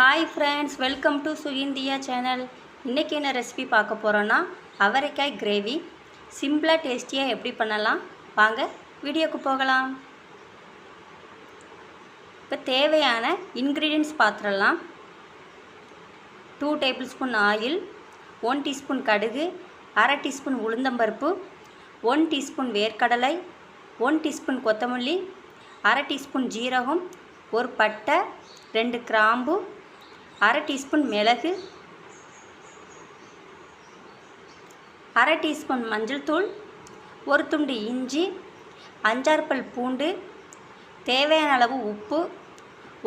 Hi friends, welcome to Sugindiya channel. இன்னைக்கு என்ன recipe பார்க்க போறோம்னா அவரைக்காய் கிரேவி சிம்பிளா டேஸ்டியா எப்படி பண்ணலாம் வாங்க வீடியோக்கு போகலாம். இப்போ தேவையான ingredients பாத்துறலாம். 2 tablespoon oil, 1 teaspoon கடுகு, 1/2 teaspoon உளுந்தம்பருப்பு, 1 teaspoon வேர்க்கடலை, 1 teaspoon கொத்தமல்லி, 1/2 teaspoon ஜீரகம், ஒரு பட்டை, 2 கிராம்பு, 1/2 teaspoon மிளகு, 1/2 teaspoon மஞ்சள் தூள், ஒரு துண்டு இஞ்சி, 5-6 பல் பூண்டு, தேவையான அளவு உப்பு,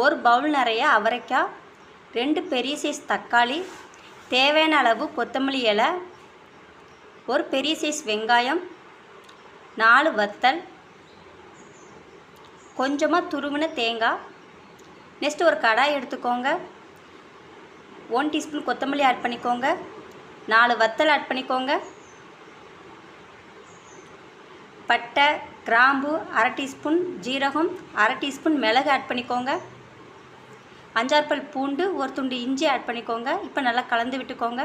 ஒரு பவுல் நிறைய அவரைக்காய், 2 பெரிய சைஸ் தக்காளி, தேவையான அளவு கொத்தமல்லி இலை, ஒரு பெரிய சைஸ் வெங்காயம், 4 வத்தல், கொஞ்சமாக துருவின தேங்காய். நெக்ஸ்ட் ஒரு கடாய் எடுத்துக்கோங்க. 1 teaspoon கொத்தமல்லி ஆட் பண்ணிக்கோங்க, 4 வத்தல் ஆட் பண்ணிக்கோங்க, பட்டை, கிராம்பு, 1/2 teaspoon ஜீரகம், 1/2 teaspoon மிளகு ஆட் பண்ணிக்கோங்க, 5-6 பல் பூண்டு, ஒரு துண்டு இஞ்சி ஆட் பண்ணிக்கோங்க. இப்போ நல்லா கலந்து விட்டுக்கோங்க.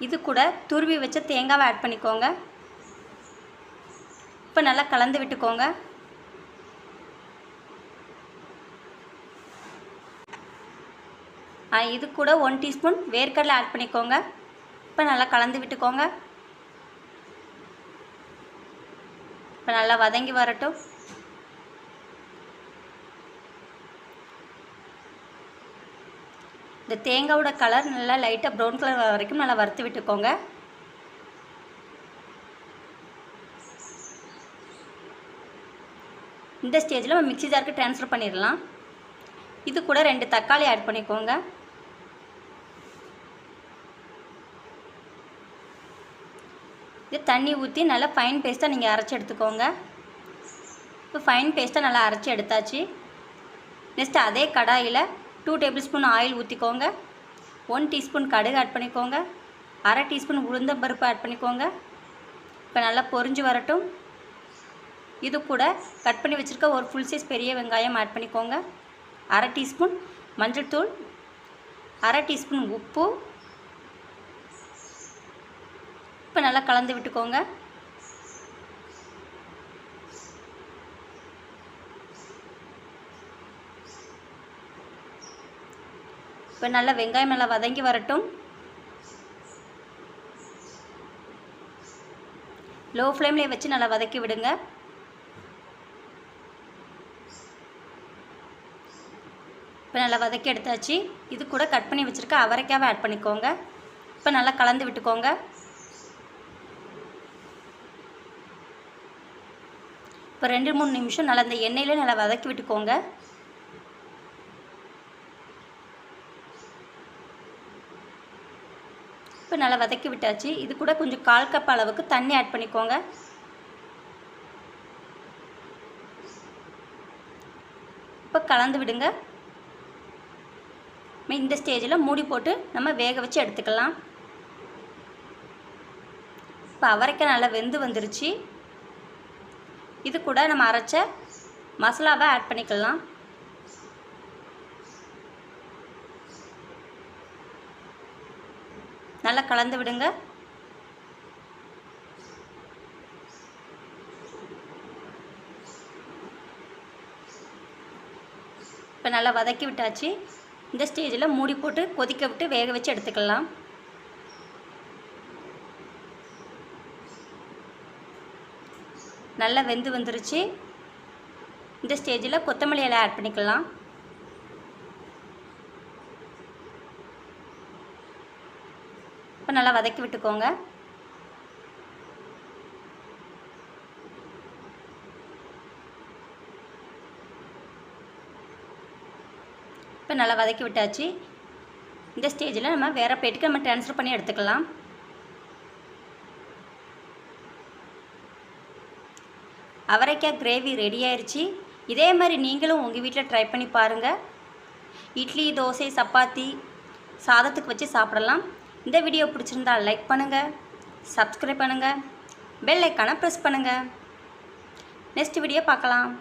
இது கூட துருவி வச்ச தேங்காவை ஆட் பண்ணிக்கோங்க. இப்போ நல்லா கலந்து விட்டுக்கோங்க. இது கூட 1 teaspoon வேர்க்கடலை ஆட் பண்ணிக்கோங்க. இப்போ நல்லா கலந்து விட்டுக்கோங்க. இப்போ நல்லா வதங்கி வரட்டும். இந்த தேங்காயோட கலர் நல்லா லைட்டாக ப்ரௌன் கலர் வர வரைக்கும் நல்லா வறுத்து விட்டுக்கோங்க. இந்த ஸ்டேஜில் நம்ம மிக்ஸி ஜாருக்கு ட்ரான்ஸ்ஃபர் பண்ணிடலாம். இது கூட 2 தக்காளி ஆட் பண்ணிக்கோங்க. இது தண்ணி ஊற்றி நல்லா ஃபைன் பேஸ்ட்டாக நீங்கள் அரைச்சி எடுத்துக்கோங்க. இப்போ ஃபைன் பேஸ்ட்டாக நல்லா அரைச்சி எடுத்தாச்சு. நெக்ஸ்ட்டு அதே கடாயில் 2 tablespoon ஆயில் ஊற்றிக்கோங்க. 1 teaspoon கடுகு ஆட் பண்ணிக்கோங்க, 1/2 teaspoon உளுந்தம்பருப்பு ஆட் பண்ணிக்கோங்க. இப்போ நல்லா பொரிஞ்சு வரட்டும். இது கூட கட் பண்ணி வச்சுருக்க ஒரு ஃபுல் சைஸ் பெரிய வெங்காயம் ஆட் பண்ணிக்கோங்க, 1/2 teaspoon மஞ்சள் தூள், 1/2 teaspoon உப்பு. இப்போ நல்லா கலந்து விட்டுக்கோங்க. இப்போ நல்லா வெங்காயம் நல்லா வதங்கி வரட்டும். லோ ஃப்ளேம்லேயே வச்சு நல்லா வதக்கி விடுங்க. இப்போ நல்லா வதக்கி எடுத்தாச்சு. இது கூட கட் பண்ணி வச்சுருக்க அவரைக்காவை ஆட் பண்ணிக்கோங்க. இப்போ நல்லா கலந்து விட்டுக்கோங்க. இப்போ 2-3 நிமிஷம் நல்லா இந்த எண்ணெயிலே நல்லா வதக்கி விட்டுக்கோங்க. இப்போ நல்லா வதக்கி விட்டாச்சு. இது கூட கொஞ்சம் 1/4 கப் அளவுக்கு தண்ணி ஆட் பண்ணிக்கோங்க. இப்போ கலந்து விடுங்க. இந்த ஸ்டேஜில் மூடி போட்டு நம்ம வேக வச்சு எடுத்துக்கலாம். இப்போ அவரைக்காய் நல்லா வெந்து வந்துருச்சு. இது கூட நம்ம அரைச்ச மசாலாவை ஆட் பண்ணிக்கலாம். நல்லா கலந்து விடுங்க. இப்போ நல்லா வதக்கி விட்டாச்சு. இந்த ஸ்டேஜில் மூடி போட்டு கொதிக்க விட்டு வேக வச்சு எடுத்துக்கலாம். நல்லா வெந்து வந்துருச்சு. இந்த ஸ்டேஜில் கொத்தமல்லி இலை ஆட் பண்ணிக்கலாம். இப்போ நல்லா வதக்கி விட்டுக்கோங்க. இப்போ நல்லா வதக்கி விட்டாச்சு. இந்த ஸ்டேஜில் நம்ம வேறு பிளேட்டுக்கு நம்ம ட்ரான்ஸ்ஃபர் பண்ணி எடுத்துக்கலாம். அவரைக்காய் கிரேவி ரெடி ஆயிடுச்சு. இதே மாதிரி நீங்களும் உங்கள் வீட்டில் ட்ரை பண்ணி பாருங்கள். இட்லி, தோசை, சப்பாத்தி, சாதத்துக்கு வச்சு சாப்பிடலாம். இந்த வீடியோ பிடிச்சிருந்தால் லைக் பண்ணுங்கள், சப்ஸ்கிரைப் பண்ணுங்கள், பெல் ஐக்கானை ப்ரெஸ் பண்ணுங்கள். நெக்ஸ்ட் வீடியோ பார்க்கலாம்.